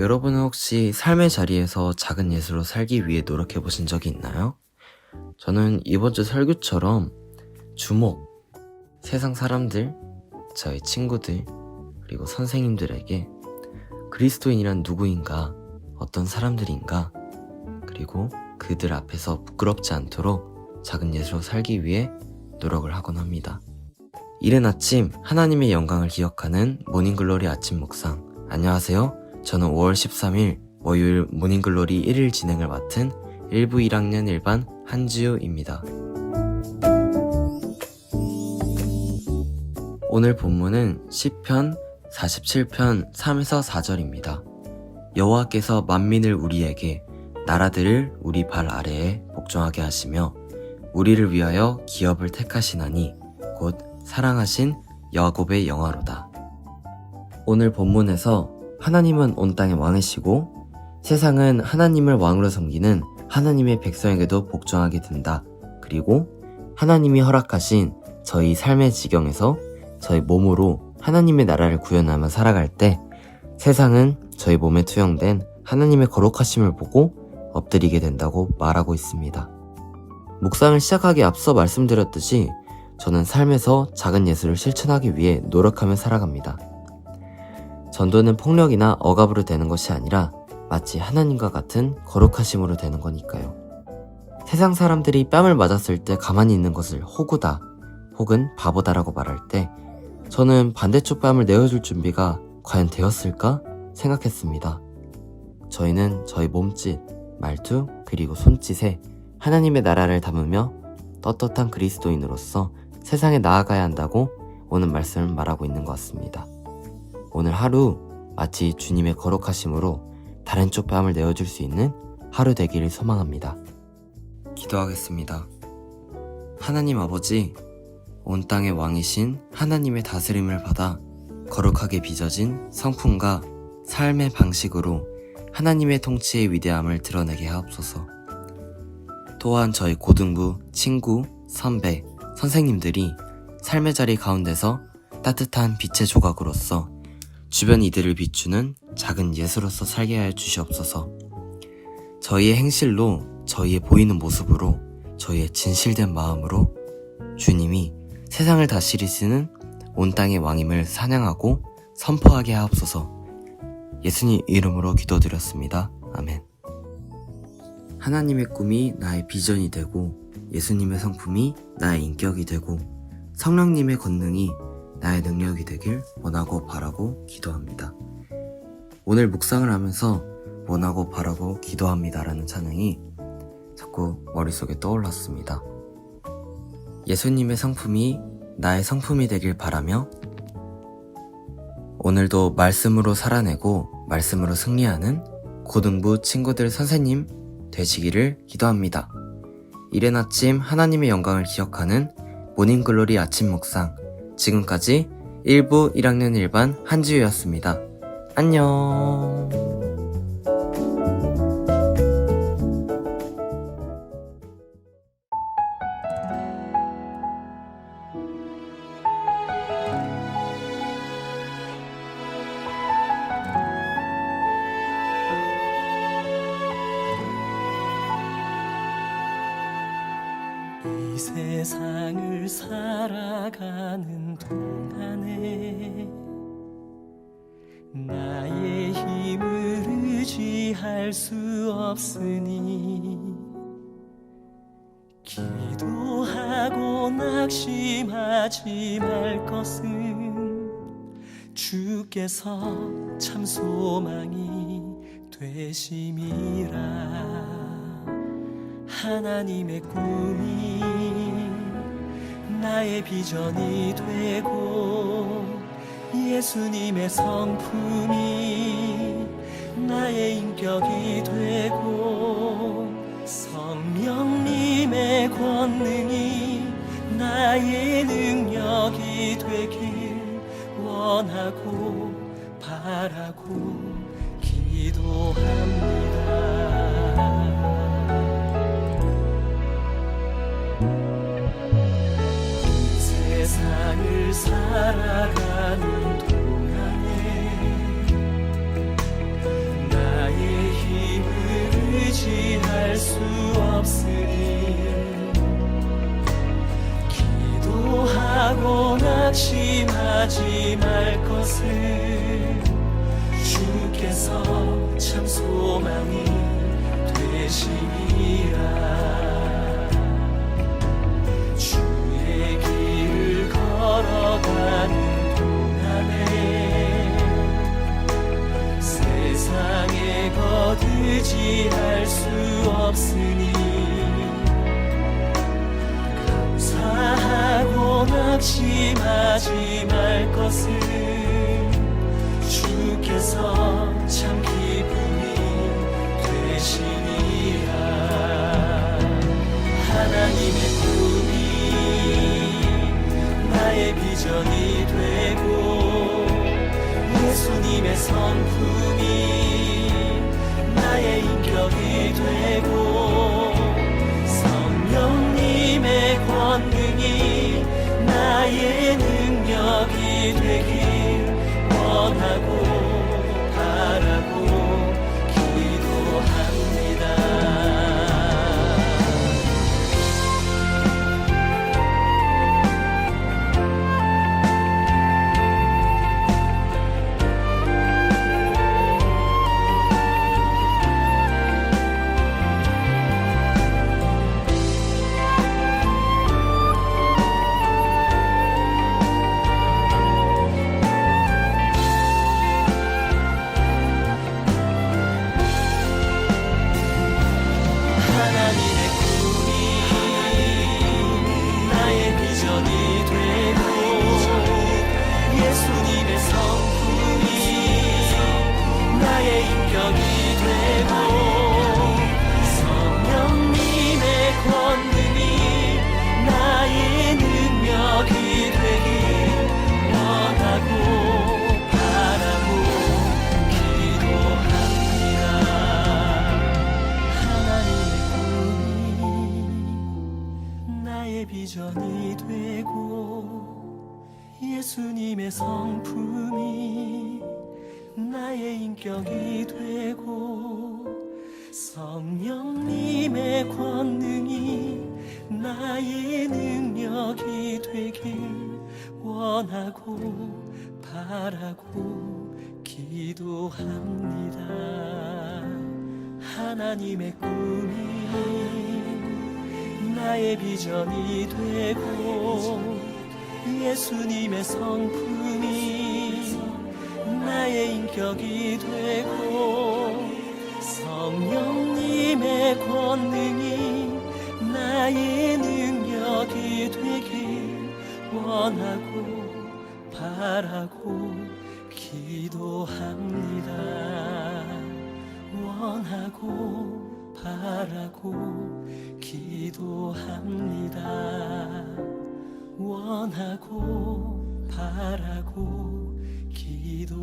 여러분은 혹시 삶의 자리에서 작은 예수로 살기 위해 노력해 보신 적이 있나요? 저는 이번 주 설교처럼 주목, 세상 사람들, 저의 친구들, 그리고 선생님들에게 그리스도인이란 누구인가, 어떤 사람들인가, 그리고 그들 앞에서 부끄럽지 않도록 작은 예수로 살기 위해 노력을 하곤 합니다. 이른 아침 하나님의 영광을 기억하는 모닝글로리 아침 묵상. 안녕하세요. 저는 5월 13일 월요일 모닝글로리 1일 진행을 맡은 1부 1학년 1반 한지우입니다. 오늘 본문은 시편 47편 3에서 4절입니다. 여호와께서 만민을 우리에게, 나라들을 우리 발 아래에 복종하게 하시며 우리를 위하여 기업을 택하시나니 곧 사랑하신 야곱의 영화로다. 오늘 본문에서 하나님은 온 땅의 왕이시고 세상은 하나님을 왕으로 섬기는 하나님의 백성에게도 복종하게 된다. 그리고 하나님이 허락하신 저희 삶의 지경에서 저희 몸으로 하나님의 나라를 구현하며 살아갈 때 세상은 저희 몸에 투영된 하나님의 거룩하심을 보고 엎드리게 된다고 말하고 있습니다. 묵상을 시작하기 앞서 말씀드렸듯이 저는 삶에서 작은 예수를 실천하기 위해 노력하며 살아갑니다. 전도는 폭력이나 억압으로 되는 것이 아니라 마치 하나님과 같은 거룩하심으로 되는 거니까요. 세상 사람들이 뺨을 맞았을 때 가만히 있는 것을 호구다 혹은 바보다라고 말할 때 저는 반대쪽 뺨을 내어줄 준비가 과연 되었을까 생각했습니다. 저희는 저희 몸짓, 말투, 그리고 손짓에 하나님의 나라를 담으며 떳떳한 그리스도인으로서 세상에 나아가야 한다고 오늘 말씀을 말하고 있는 것 같습니다. 오늘 하루 마치 주님의 거룩하심으로 다른 쪽 뺨을 내어줄 수 있는 하루 되기를 소망합니다. 기도하겠습니다. 하나님 아버지, 온 땅의 왕이신 하나님의 다스림을 받아 거룩하게 빚어진 성품과 삶의 방식으로 하나님의 통치의 위대함을 드러내게 하옵소서. 또한 저희 고등부, 친구, 선배, 선생님들이 삶의 자리 가운데서 따뜻한 빛의 조각으로서 주변 이들을 비추는 작은 예수로서 살게 하여 주시옵소서. 저희의 행실로, 저희의 보이는 모습으로, 저희의 진실된 마음으로 주님이 세상을 다스리시는 온 땅의 왕임을 찬양하고 선포하게 하옵소서. 예수님 이름으로 기도드렸습니다. 아멘. 하나님의 꿈이 나의 비전이 되고 예수님의 성품이 나의 인격이 되고 성령님의 권능이 나의 능력이 되길 원하고 바라고 기도합니다. 오늘 묵상을 하면서 원하고 바라고 기도합니다라는 찬양이 자꾸 머릿속에 떠올랐습니다. 예수님의 성품이 나의 성품이 되길 바라며 오늘도 말씀으로 살아내고 말씀으로 승리하는 고등부 친구들 선생님 되시기를 기도합니다. 이른 아침 하나님의 영광을 기억하는 모닝글로리 아침 묵상, 지금까지 1부 1학년 1반 한지우였습니다. 안녕. 이 세상을 살아가는 동안에 나의 힘을 의지할 수 없으니 기도하고 낙심하지 말 것은 주께서 참 소망이 되심이라. 하나님의 꿈이 나의 비전이 되고 예수님의 성품이 나의 인격이 되고 성령님의 권능이 나의 능력이 되길 원하고 바라고 기도합니다. 세상을 살아가는 동안에 의지할 수 없으니 기도하고 낙심하지 말 것을 주께서 참 소망이 되시니라. 주의 길을 걸어가는 동안에 세상에 거두지할 수 없으니 감사하고 낙심하지 말 것을 주께서 참 기쁨이 되시니라. 하나님의 꿈이 나의 비전이 되고 예수님의 성품이 나의 인격이 되고 성령님의 권능이 나의 능력이 되길 원하고 바라고 기도합니다. 하나님의 꿈이 나의 비전이 되고 예수님의 성품이 나의 인격이 되고 성령님의 권능이 나의 능력이 되길 원하고 바라고 기도합니다. 하나님의 나의 비전이 되고 예수님의 성품이 나의 인격이 되고 성령님의 권능이 나의 능력이 되길 원하고 바라고 기도합니다. 하나님의 꿈이 나의 비전이 되고 예수님의 성품이 나의 인격이 되고 성령님의 권능이 나의 능력이 되길 원하고 바라고 기도합니다. 원하고 바라고 기도합니다. 원하고 바라고 기도